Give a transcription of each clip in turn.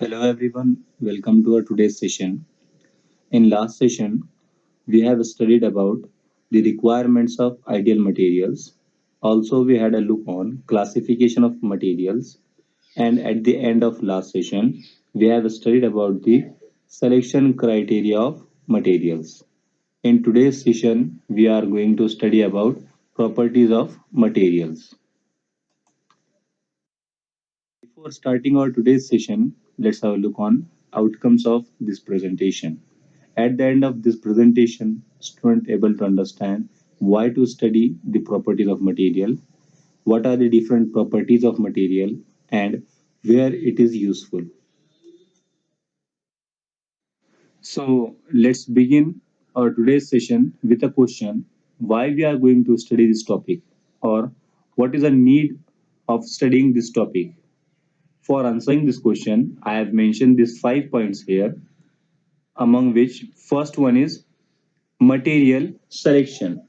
Hello everyone, welcome to our today's session. In last session, we have studied about the requirements of ideal materials. Also, we had a look on classification of materials. And at the end of last session, we have studied about the selection criteria of materials. In today's session, we are going to study about properties of materials. Before starting our today's session, let's have a look on outcomes of this presentation. At the end of this presentation, student able to understand why to study the properties of material, what are the different properties of material, and where it is useful. So let's begin our today's session with a question: why we are going to study this topic, or what is the need of studying this topic? For answering this question, I have mentioned these 5 points here, among which first one is material selection.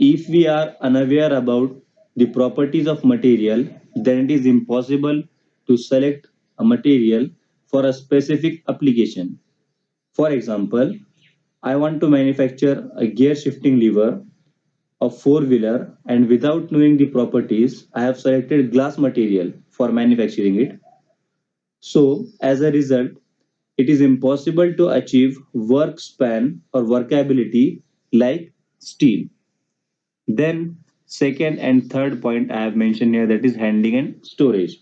If we are unaware about the properties of material, then it is impossible to select a material for a specific application. For example, I want to manufacture a gear shifting lever of four-wheeler, and without knowing the properties, I have selected glass material for manufacturing it. So, as a result, it is impossible to achieve work span or workability like steel. Then, second and third point I have mentioned here, that is handling and storage.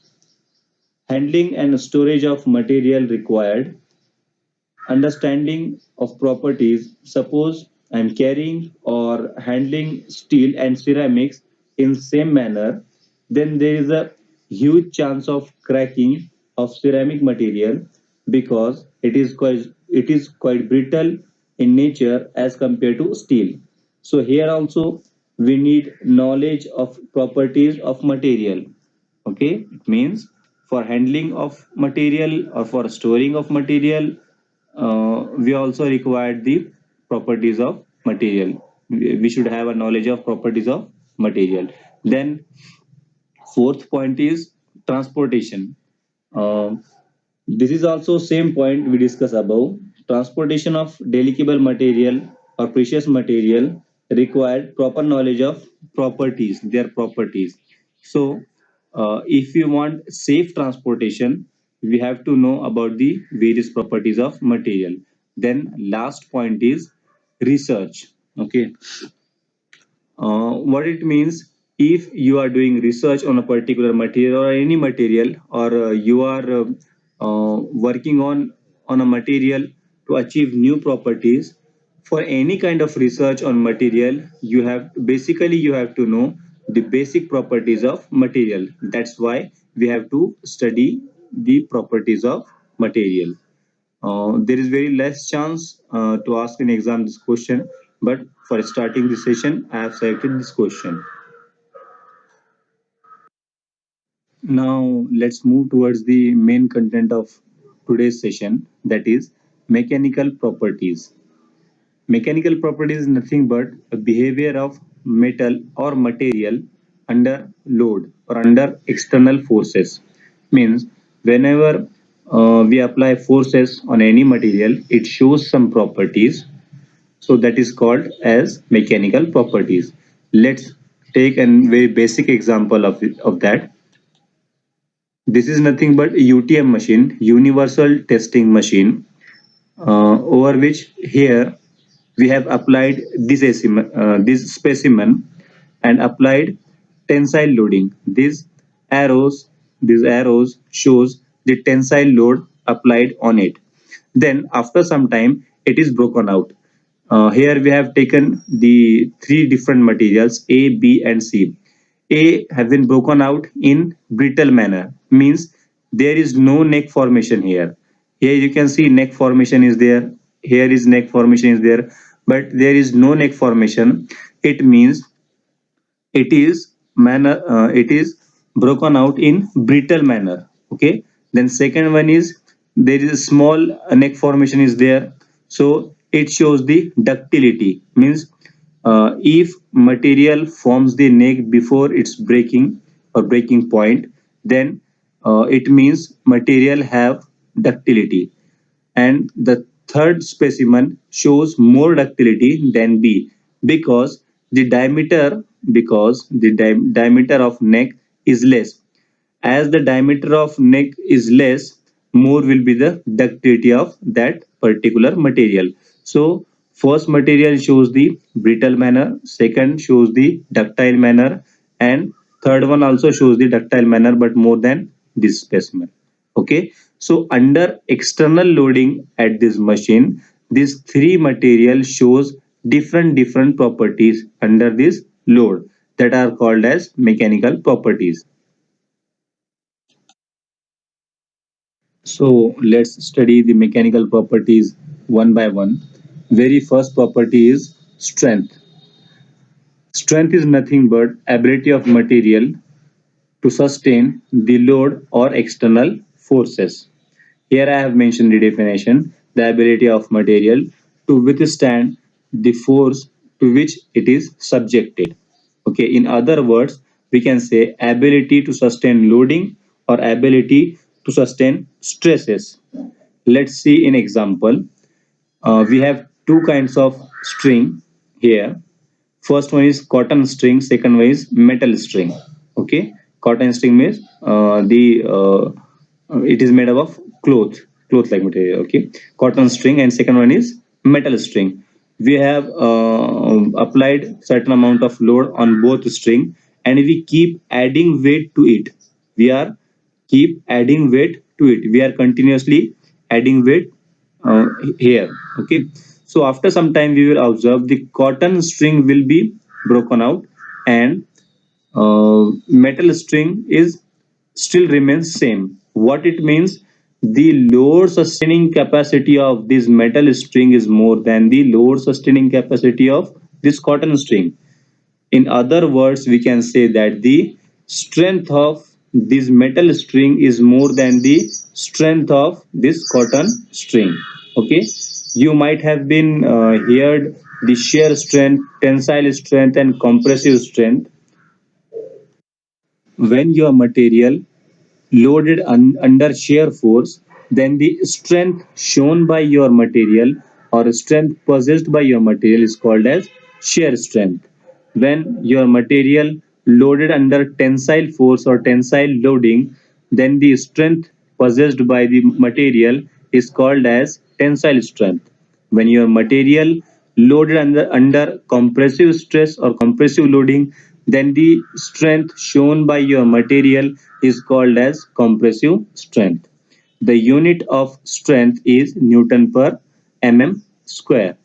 Handling and storage of material required understanding of properties. Suppose I'm carrying or handling steel and ceramics in same manner, then there is a huge chance of cracking of ceramic material because it is quite brittle in nature as compared to steel. So here also we need knowledge of properties of material. Okay, it means for handling of material or for storing of material, we also require the properties of material. We should have a knowledge of properties of material. Then fourth point is transportation. uh, this is also same point we discussed above. Transportation of delicable material or precious material required proper knowledge of properties, their properties. So, if you want safe transportation, we have to know about the various properties of material. Then last point is research. Okay, what it means, if you are doing research on a particular material or any material, or you are working on a material to achieve new properties, for any kind of research on material, you have to know the basic properties of material. That's why we have to study the properties of material. There is very less chance to ask in exam this question, but for starting the session, I have selected this question. Now let's move towards the main content of today's session, that is mechanical properties. Mechanical properties is nothing but a behavior of metal or material under load or under external forces. Means whenever we apply forces on any material, it shows some properties. So that is called as mechanical properties. Let's take a very basic example of that. This is nothing but a UTM machine, universal testing machine, over which here we have applied this specimen and applied tensile loading. These arrows shows the tensile load applied on it. Then after some time it is broken out. Here we have taken the three different materials A, B and C. A have been broken out in brittle manner, means there is no neck formation here. Here you can see neck formation is there. Here is neck formation is there, but there is no neck formation. It means it is broken out in brittle manner. Okay. Then second one is there is a small neck formation is there, so it shows the ductility. Means if material forms the neck before its breaking or breaking point, then it means material have ductility. And the third specimen shows more ductility than B because the diameter of neck is less. As the diameter of neck is less, more will be the ductility of that particular material. So first material shows the brittle manner, second shows the ductile manner, and third one also shows the ductile manner but more than this specimen. Okay, so under external loading at this machine, these three material shows different properties under this load that are called as mechanical properties. So let's study the mechanical properties one by one. Very first property is strength. Strength is nothing but ability of material to sustain the load or external forces. Here I have mentioned the definition, the ability of material to withstand the force to which it is subjected. Okay, in other words, we can say ability to sustain loading or ability to sustain stresses. Let's see an example. We have two kinds of string here. First one is cotton string, second one is metal string. Okay, cotton string means the it is made up of cloth like material. Okay, cotton string, and second one is metal string. We have applied certain amount of load on both string, and we keep adding weight to it. We are keep adding weight to it. We are continuously adding weight here. Okay, so after some time we will observe the cotton string will be broken out, and metal string is still remains same. What it means, the load sustaining capacity of this metal string is more than the load sustaining capacity of this cotton string. In other words, we can say that the strength of this metal string is more than the strength of this cotton string. Okay, you might have been heard the shear strength, tensile strength, and compressive strength. When your material loaded under shear force, then the strength shown by your material or strength possessed by your material is called as shear strength. When your material loaded under tensile force or tensile loading, then the strength possessed by the material is called as tensile strength. When your material loaded under compressive stress or compressive loading, then the strength shown by your material is called as compressive strength. The unit of strength is Newton per mm square.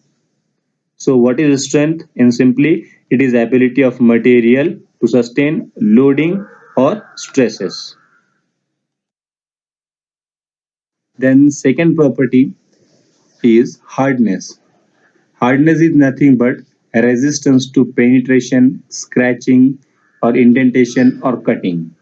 So what is strength? In simply, it is ability of material to sustain loading or stresses. Then second property is hardness. Hardness is nothing but resistance to penetration, scratching, or indentation or cutting.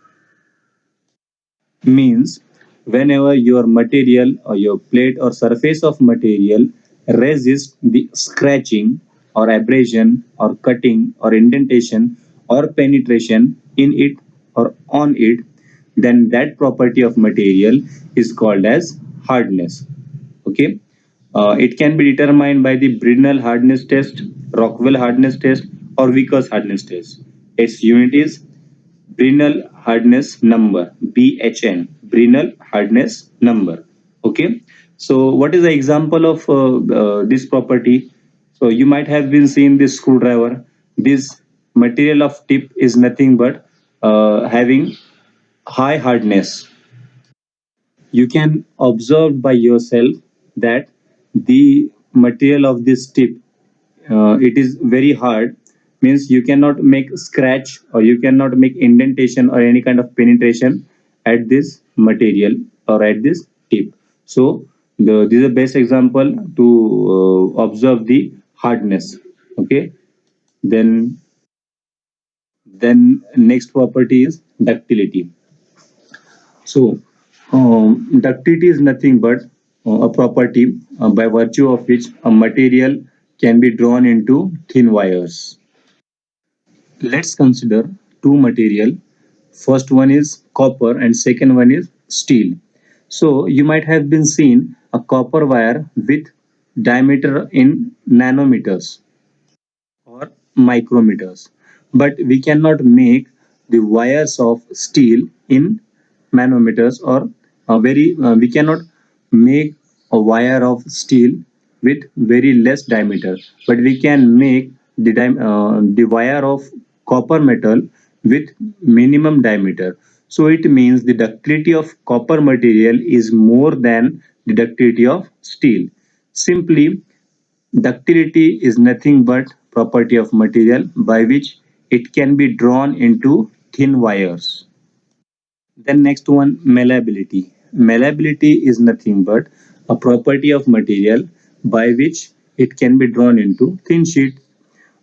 Means whenever your material or your plate or surface of material resists the scratching or abrasion or cutting or indentation or penetration in it or on it, then that property of material is called as hardness. Okay, it can be determined by the Brinell hardness test, Rockwell hardness test, or Vickers hardness test. Its unit is Brinell hardness number, BHN, Brinell hardness number. Okay, so what is the example of this property? So you might have been seeing this screwdriver. This material of tip is nothing but having high hardness. You can observe by yourself that the material of this tip, it is very hard, means you cannot make scratch or you cannot make indentation or any kind of penetration at this material or at this tip. So this is the best example to observe the hardness. Okay, then next property is ductility. So, ductility is nothing but a property by virtue of which a material can be drawn into thin wires. Let's consider two material. First one is copper and second one is steel. So you might have been seen a copper wire with diameter in nanometers or micrometers. But we cannot make the wires of steel in manometers or we cannot make a wire of steel with very less diameter, but we can make the wire of copper metal with minimum diameter. So it means the ductility of copper material is more than the ductility of steel. Simply, ductility is nothing but property of material by which it can be drawn into thin wires. Then next one, malleability. Malleability is nothing but a property of material by which it can be drawn into thin sheet.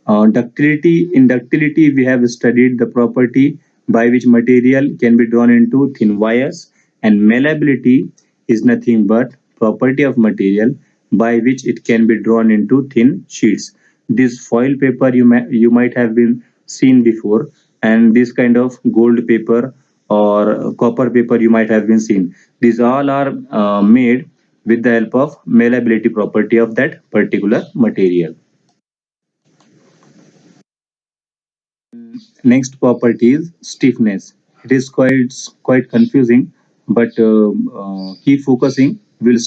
Ductility, in ductility we have studied the property by which material can be drawn into thin wires, and malleability is nothing but property of material by which it can be drawn into thin sheets. This foil paper you might have been seen before, and this kind of gold paper or copper paper you might have been seen. These all are made with the help of malleability property of that particular material. Next property is stiffness. It is quite confusing, but keep focusing. We'll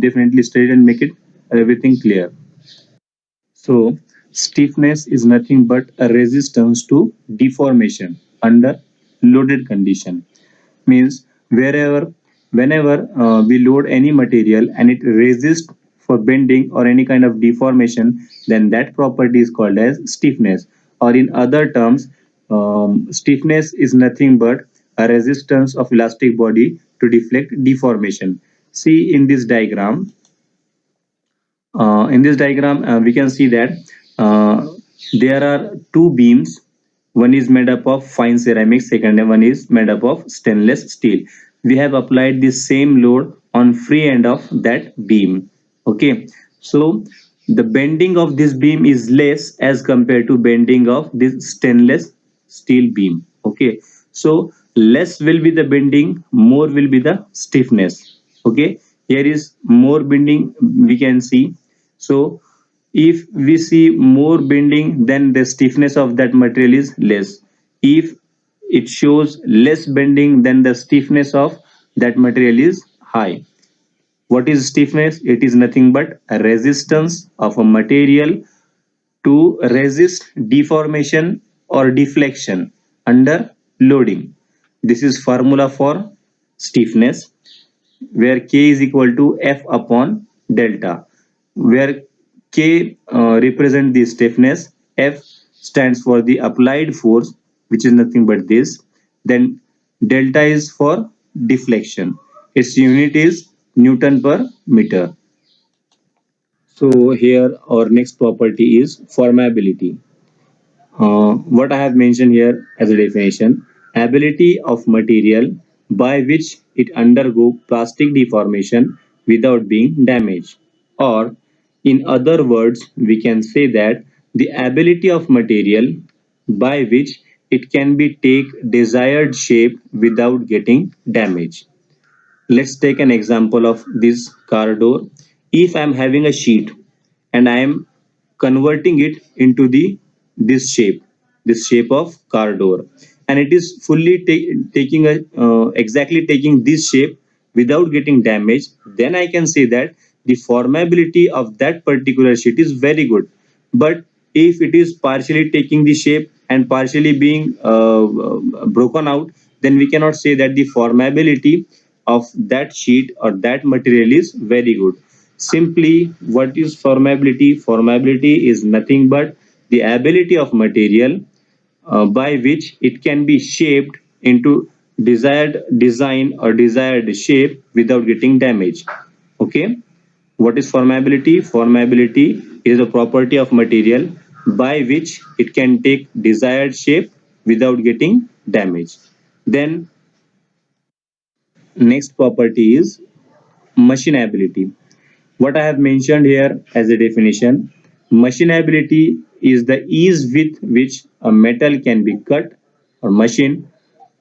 definitely study and make it everything clear. So stiffness is nothing but a resistance to deformation under loaded condition. Means whenever we load any material and it resists for bending or any kind of deformation, then that property is called as stiffness, or in other terms, stiffness is nothing but a resistance of elastic body to deflect deformation. See in this diagram, we can see that uh, there are two beams. One is made up of fine ceramic, second one is made up of stainless steel. We have applied the same load on free end of that beam. Okay, so the bending of this beam is less as compared to bending of this stainless steel beam. Okay, so less will be the bending, more will be the stiffness. Okay, here is more bending we can see. So if we see more bending, then the stiffness of that material is less. If it shows less bending, then the stiffness of that material is high. What is stiffness? It is nothing but a resistance of a material to resist deformation or deflection under loading. This is formula for stiffness, where K is equal to F upon delta, where K represent the stiffness, F stands for the applied force, which is nothing but this. Then delta is for deflection. Its unit is Newton per meter. So here our next property is formability. What I have mentioned here as a definition: ability of material by which it undergo plastic deformation without being damaged. Or, in other words, we can say that the ability of material by which it can be take desired shape without getting damaged. Let's take an example of this car door. If I'm having a sheet and I am converting it into the this shape of car door, and it is fully taking a exactly taking this shape without getting damaged, then I can say that the formability of that particular sheet is very good. But if it is partially taking the shape and partially being broken out, then we cannot say that the formability of that sheet or that material is very good. Simply, what is formability? Formability is nothing but the ability of material by which it can be shaped into desired design or desired shape without getting damaged. Okay, what is formability? Formability is a property of material by which it can take desired shape without getting damaged. Then next property is machinability. What I have mentioned here as a definition: machinability is the ease with which a metal can be cut or machined,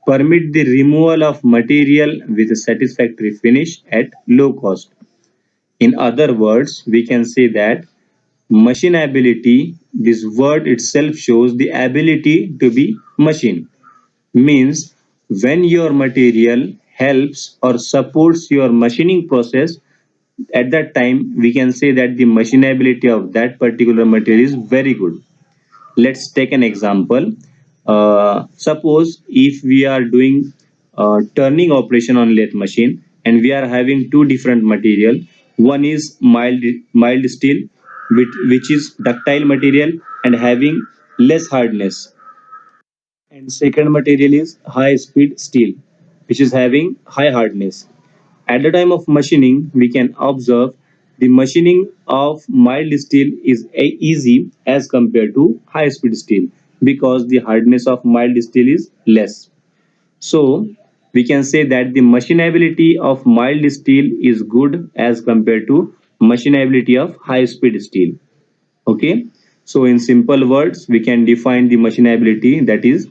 permit the removal of material with a satisfactory finish at low cost. In other words, we can say that machinability, this word itself shows the ability to be machine, means when your material helps or supports your machining process, at that time we can say that the machinability of that particular material is very good. Let's take an example. Suppose if we are doing turning operation on lathe machine and we are having two different material. One is mild steel, which is ductile material and having less hardness, and second material is high speed steel, which is having high hardness. At the time of machining, we can observe the machining of mild steel is easy as compared to high speed steel because the hardness of mild steel is less. So we can say that the machinability of mild steel is good as compared to machinability of high speed steel. Okay, so in simple words we can define the machinability, that is,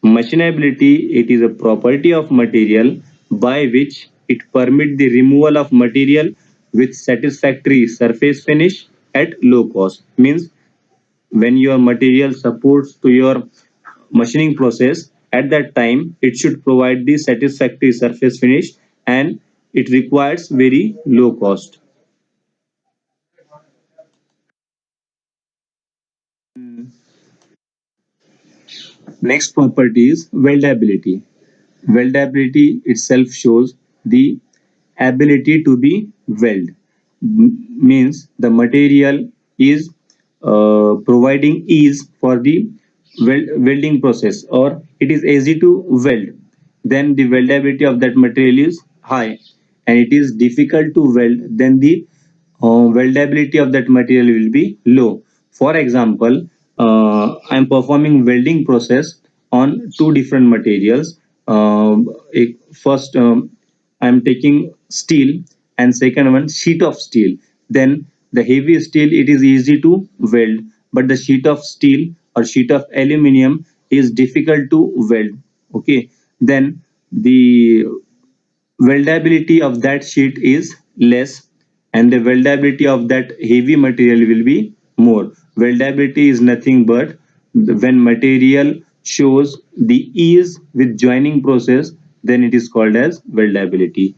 machinability, it is a property of material by which it permit the removal of material with satisfactory surface finish at low cost. Means when your material supports to your machining process, at that time it should provide the satisfactory surface finish and it requires very low cost. Next property is weldability. Weldability itself shows the ability to be weld. Means the material is providing ease for the welding process, or it is easy to weld. Then the weldability of that material is high, and it is difficult to weld, then the weldability of that material will be low. For example, I am performing welding process on two different materials. First, I am taking steel, and second one sheet of steel. Then the heavy steel, it is easy to weld, but the sheet of steel or sheet of aluminum is difficult to weld. Okay, then the weldability of that sheet is less and the weldability of that heavy material will be more. Weldability is nothing but when material shows the ease with joining process, then it is called as weldability.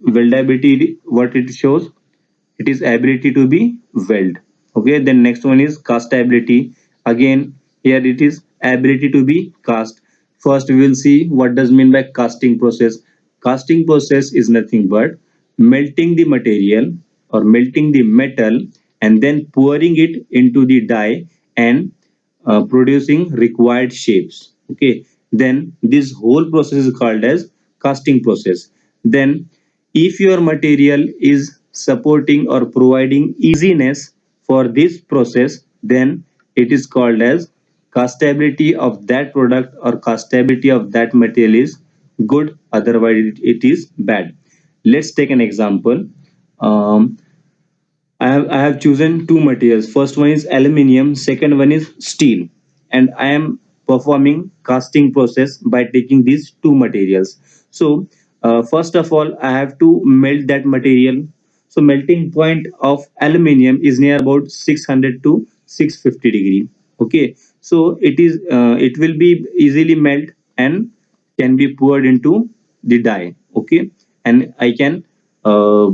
Weldability, what it shows, it is ability to be weld. Okay, then next one is castability. Again, here it is ability to be cast. First we will see what does mean by casting process. Casting process is nothing but melting the material or melting the metal and then pouring it into the die and producing required shapes. Okay, then this whole process is called as casting process. Then if your material is supporting or providing easiness for this process, then it is called as castability of that product or castability of that material is good, otherwise it is bad. Let's take an example. um, I have chosen two materials. First one is aluminium, second one is steel, and I am performing casting process by taking these two materials. So first of all, I have to melt that material. So melting point of aluminium is near about 600 to 650 degree. Okay, so it will be easily melt and can be poured into the die. Okay, and I can uh,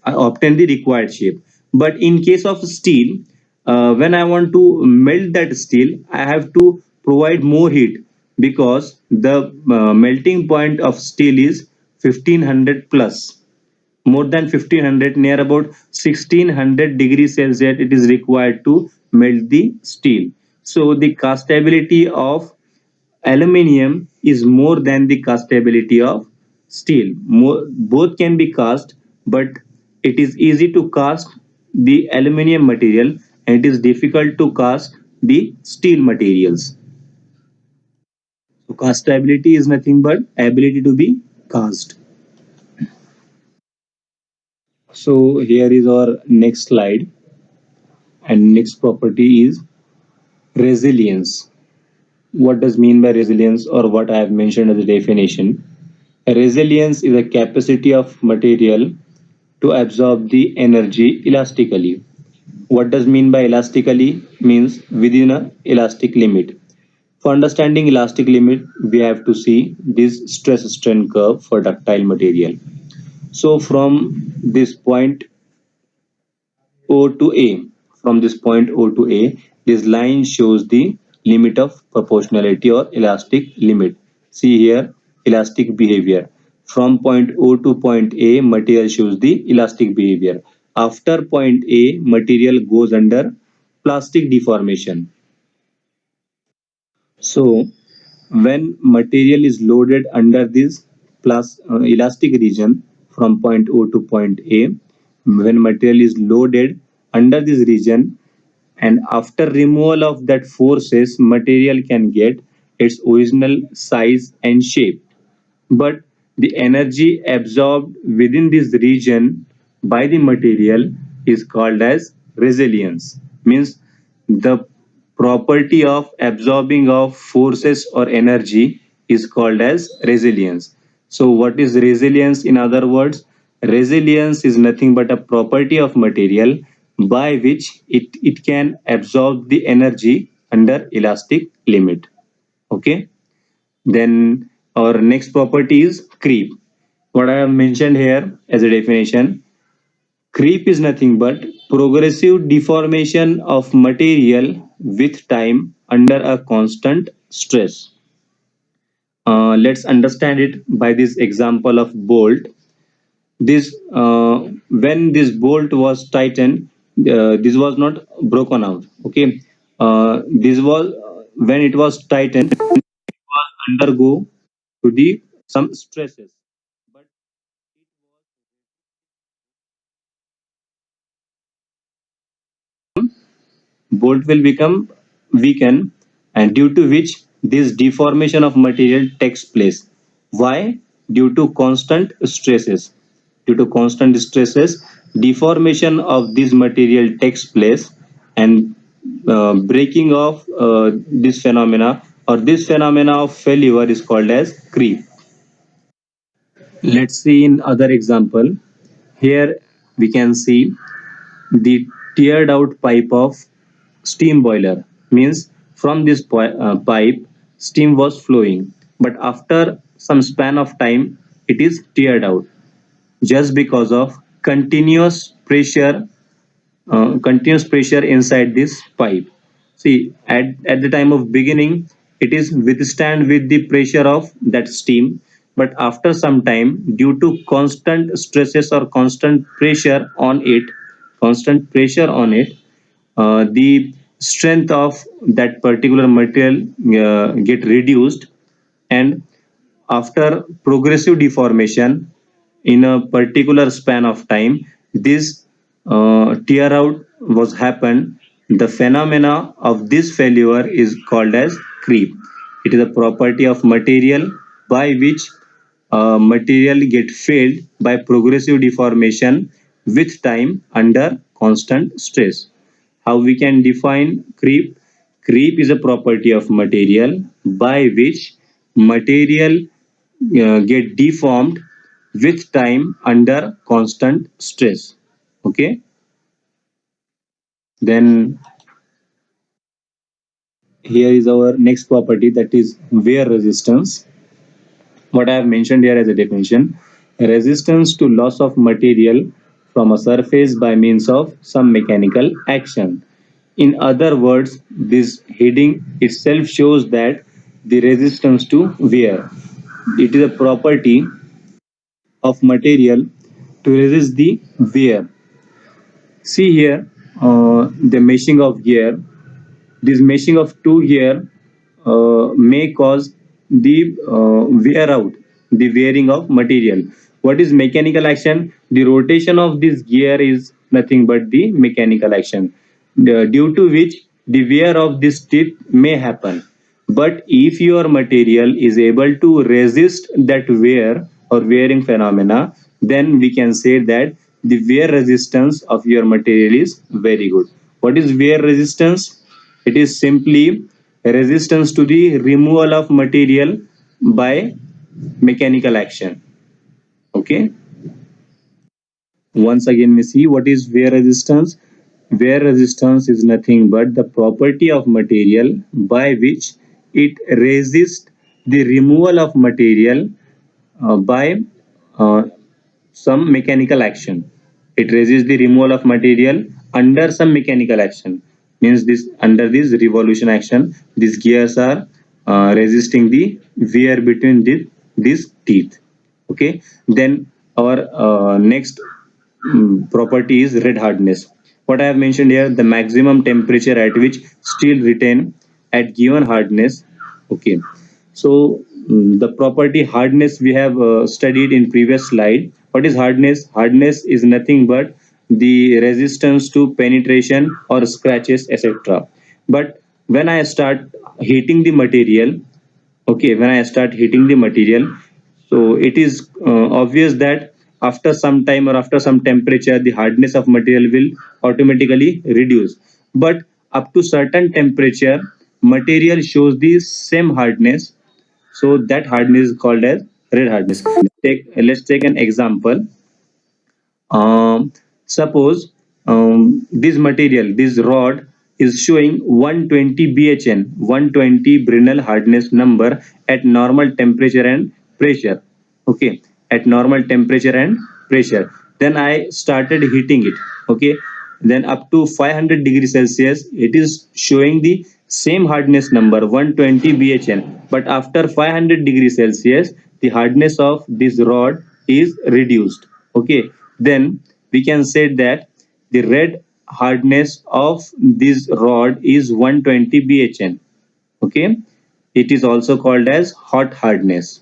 obtain the required shape. But in case of steel, when I want to melt that steel, I have to provide more heat because the melting point of steel is 1500 plus, more than 1500, near about 1600 degrees Celsius it is required to melt the steel. So the castability of aluminium is more than the castability of steel. Both can be cast, but it is easy to cast the aluminium material and it is difficult to cast the steel materials. So castability is nothing but ability to be cast. So here is our next slide, and next property is resilience. what does mean by resilience, or what I have mentioned as a definition. Resilience is a capacity of material to absorb the energy elastically. What does mean by elastically? Means within a elastic limit. For understanding elastic limit, we have to see this stress strain curve for ductile material. So from this point O to A, from this point O to A, this line shows the limit of proportionality or elastic limit. See here, elastic behavior. From point O to point A, material shows the elastic behavior. After point A, material goes under plastic deformation. So when material is loaded under this plus elastic region from point O to point A, when material is loaded under this region, and after removal of that forces, material can get its original size and shape, but the energy absorbed within this region by the material is called as resilience. Means the property of absorbing of forces or energy is called as resilience. So what is resilience? In other words, resilience is nothing but a property of material by which it can absorb the energy under elastic limit. Okay. Then our next property is creep. What I have mentioned here as a definition, creep is nothing but progressive deformation of material with time under a constant stress. Let's understand it by this example of bolt. This when this bolt was tightened, this was not broken out. Okay, this was when it was tightened, it was undergo to the some stresses, but bolt will become weakened, and due to which this deformation of material takes place. Why? Due to constant stresses. Due to constant stresses, deformation of this material takes place, and breaking of this phenomena, or this phenomena of failure, is called as creep. Let's see in other example. Here we can see the tiered out pipe of steam boiler. Means from this pipe steam was flowing, but after some span of time it is teared out just because of continuous pressure inside this pipe. See, at the time of beginning, it is withstand with the pressure of that steam, but after some time, due to constant stresses or constant pressure on it, the strength of that particular material get reduced, and after progressive deformation in a particular span of time, this tear out was happened. The phenomena of this failure is called as creep. It is a property of material by which material get failed by progressive deformation with time under constant stress. How we can define creep? Creep is a property of material by which material get deformed with time under constant stress. Okay. Then here is our next property, that is wear resistance. What I have mentioned here as a definition, resistance to loss of material from a surface by means of some mechanical action. In other words, this heading itself shows that the resistance to wear. It is a property of material to resist the wear. See here, the meshing of gear. This meshing of two gear may cause the wear out, the wearing of material. What is mechanical action? The rotation of this gear is nothing but the mechanical action, due to which the wear of this teeth may happen. But if your material is able to resist that wear or wearing phenomena, then we can say that the wear resistance of your material is very good. What is wear resistance? It is simply resistance to the removal of material by mechanical action. Okay, once again we see what is wear resistance. Wear resistance is nothing but the property of material by which it resists the removal of material by uh, some mechanical action. It resists the removal of material under some mechanical action. Means this under this revolution action, these gears are resisting the wear between these teeth. Okay. Then our next property is red hardness. What I have mentioned here, the maximum temperature at which steel retain at given hardness. Okay. So the property hardness we have studied in previous slide. What is hardness? Hardness is nothing but the resistance to penetration or scratches, etc. But when I start heating the material, okay, when I start heating the material, so it is obvious that after some time or after some temperature, the hardness of material will automatically reduce. But up to certain temperature, material shows the same hardness, so that hardness is called as red hardness. Let's take an example. Suppose this material, this rod is showing 120 BHN, 120 Brinell hardness number at normal temperature and pressure. Okay, at normal temperature and pressure. Then I started heating it. Okay, then up to 500 degrees Celsius, it is showing the same hardness number 120 BHN. But after 500 degrees Celsius, the hardness of this rod is reduced. Okay, then we can say that the red hardness of this rod is 120 BHN. Okay, it is also called as hot hardness.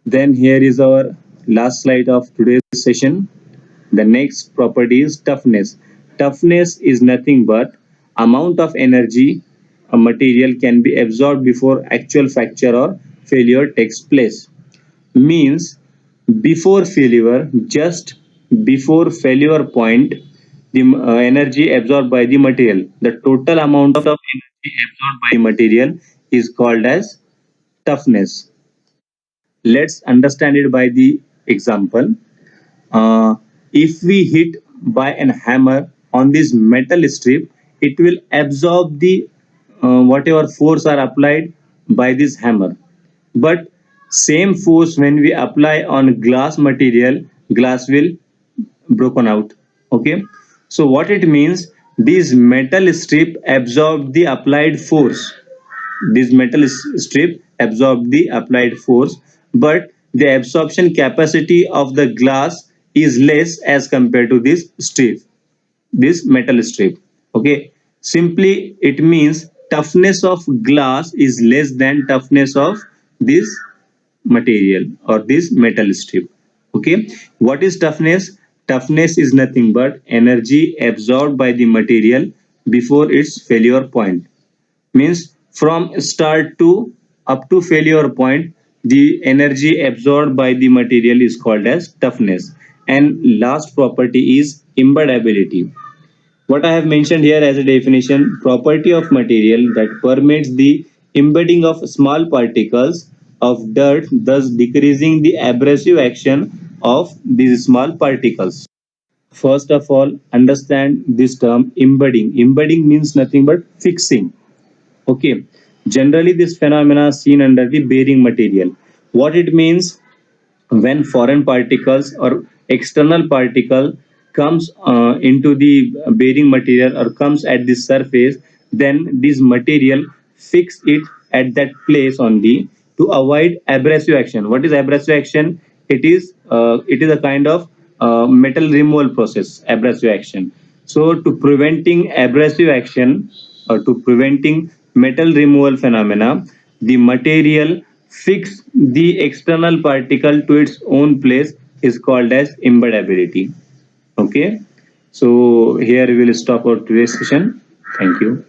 Then here is our last slide of today's session. The next property is toughness. Toughness is nothing but amount of energy a material can be absorbed before actual fracture or failure takes place. Means before failure, just before failure point, the energy absorbed by the material, the total amount of energy absorbed by the material is called as toughness. Let's understand it by the example. uh, if we hit by an hammer on this metal strip, it will absorb the whatever force are applied by this hammer. But same force when we apply on glass material, glass will broken out. Okay, so what it means, this metal strip absorb the applied force, this metal strip absorb the applied force, but the absorption capacity of the glass is less as compared to this strip, this metal strip. Okay, simply it means toughness of glass is less than toughness of this material or this metal strip. Okay, what is toughness? Toughness is nothing but energy absorbed by the material before its failure point. Means from start to up to failure point, the energy absorbed by the material is called as toughness. And last property is embeddability. What I have mentioned here as a definition, property of material that permits the embedding of small particles of dirt, thus decreasing the abrasive action of these small particles. First of all, understand this term embedding. Embedding means nothing but fixing. Okay, generally this phenomena is seen under the bearing material. What it means, when foreign particles or external particle comes into the bearing material or comes at the surface, then this material fix it at that place only to avoid abrasive action. What is abrasive action? It is a kind of metal removal process, abrasive action. So to preventing abrasive action or to preventing metal removal phenomena, the material fix the external particle to its own place is called as embeddability. Okay, so here we will stop our today's session. Thank you.